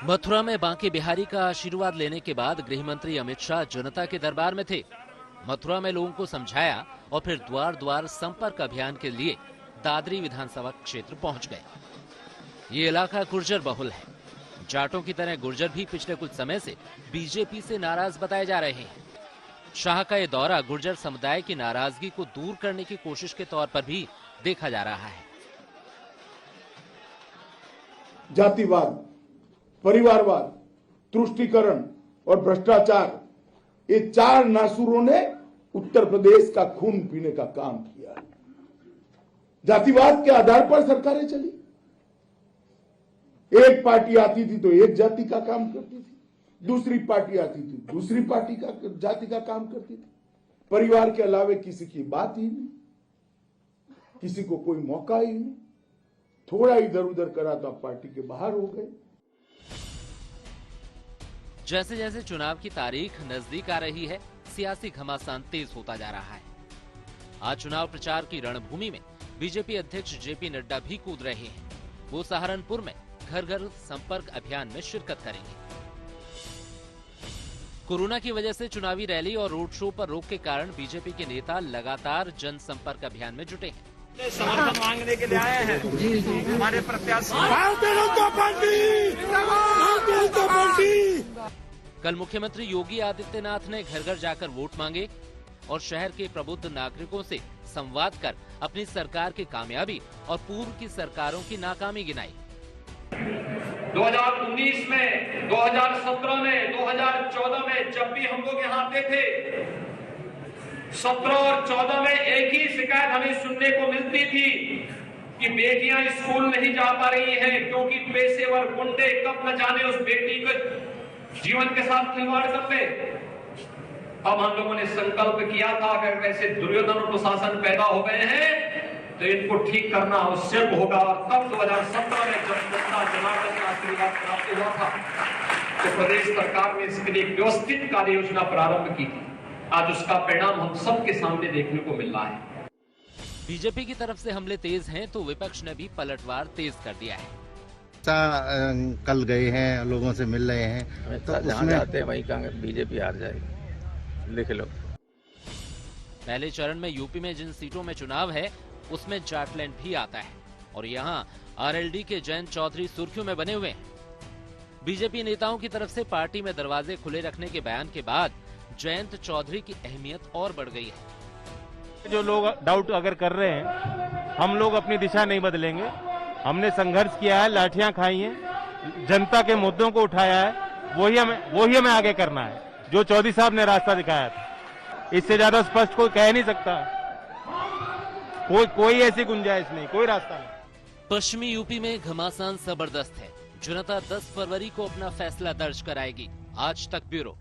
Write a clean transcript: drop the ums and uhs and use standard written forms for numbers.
मथुरा में बांके बिहारी का आशीर्वाद लेने के बाद गृह मंत्री अमित शाह जनता के दरबार में थे। मथुरा में लोगों को समझाया और फिर द्वार द्वार संपर्क अभियान के लिए दादरी विधानसभा क्षेत्र पहुंच गए। ये इलाका गुर्जर बहुल है। जाटों की तरह गुर्जर भी पिछले कुछ समय से बीजेपी से नाराज बताए जा रहे हैं। शाह का ये दौरा गुर्जर समुदाय की नाराजगी को दूर करने की कोशिश के तौर पर भी देखा जा रहा है। जातिवाद, परिवारवाद, तुष्टीकरण और भ्रष्टाचार, ये चार नासुरों ने उत्तर प्रदेश का खून पीने का काम किया। जातिवाद के आधार पर सरकारें चली। एक पार्टी आती थी तो एक जाति का काम करती थी, दूसरी पार्टी आती थी दूसरी पार्टी का जाति का काम करती थी। परिवार के अलावे किसी की बात ही नहीं, किसी को कोई मौका ही नहीं। थोड़ा इधर उधर करा तो पार्टी के बाहर हो गए। जैसे जैसे चुनाव की तारीख नजदीक आ रही है, सियासी घमासान तेज होता जा रहा है। आज चुनाव प्रचार की रणभूमि में बीजेपी अध्यक्ष जेपी नड्डा भी कूद रहे हैं। वो सहारनपुर में घर घर संपर्क अभियान में शिरकत करेंगे। कोरोना की वजह से चुनावी रैली और रोड शो पर रोक के कारण बीजेपी के नेता लगातार जनसंपर्क अभियान में जुटे हैं। समर्थन मांगने के लिए आए हैं हमारे प्रत्याशी। कल मुख्यमंत्री योगी आदित्यनाथ ने घर घर जाकर वोट मांगे और शहर के प्रबुद्ध नागरिकों से संवाद कर अपनी सरकार की कामयाबी और पूर्व की सरकारों की नाकामी गिनाई। 2019 में, 2017 में, 2014 में जब भी हम लोग यहाँ आते थे, 17 और 14 में एक ही शिकायत हमें सुनने को मिलती थी कि बेटियां स्कूल नहीं जा पा रही हैं क्योंकि पेशेवर गुंडे कब न जाने उस बेटी के जीवन के साथ खिलवाड़ कर ले। अब हम लोगों ने संकल्प किया था अगर वैसे दुर्योधन और दुशासन पैदा हो गए हैं तो इनको ठीक करना आवश्यक होगा। और तब 2017 में जब जनता जनार्दन का आशीर्वाद प्राप्त हुआ था तो प्रदेश सरकार ने इसके लिए व्यवस्थित कार्य योजना प्रारंभ की थी। आज उसका परिणाम हम सबके सामने देखने को मिल रहा है। बीजेपी की तरफ से हमले तेज हैं तो विपक्ष ने भी पलटवार तेज कर दिया है। कल गए हैं, लोगों से मिल रहे हैं, तो जहाँ जाते हैं वहीं कांग्रेस बीजेपी हार जाएगी, लिख लो। पहले चरण में यूपी में जिन सीटों में चुनाव है उसमें जाटलैंड भी आता है और यहाँ आरएलडी के जयंत चौधरी सुर्खियों में बने हुए हैं। बीजेपी नेताओं की तरफ से पार्टी में दरवाजे खुले रखने के बयान के बाद जयंत चौधरी की अहमियत और बढ़ गई है। जो लोग डाउट अगर कर रहे हैं, हम लोग अपनी दिशा नहीं बदलेंगे। हमने संघर्ष किया है, लाठियां खाई हैं, जनता के मुद्दों को उठाया है, वही हमें आगे करना है। जो चौधरी साहब ने रास्ता दिखाया था, इससे ज्यादा स्पष्ट कोई कह नहीं सकता। कोई ऐसी गुंजाइश नहीं, कोई रास्ता नहीं। पश्चिमी यूपी में घमासान जबरदस्त है। जनता 10 फरवरी को अपना फैसला दर्ज कराएगी। आज तक ब्यूरो।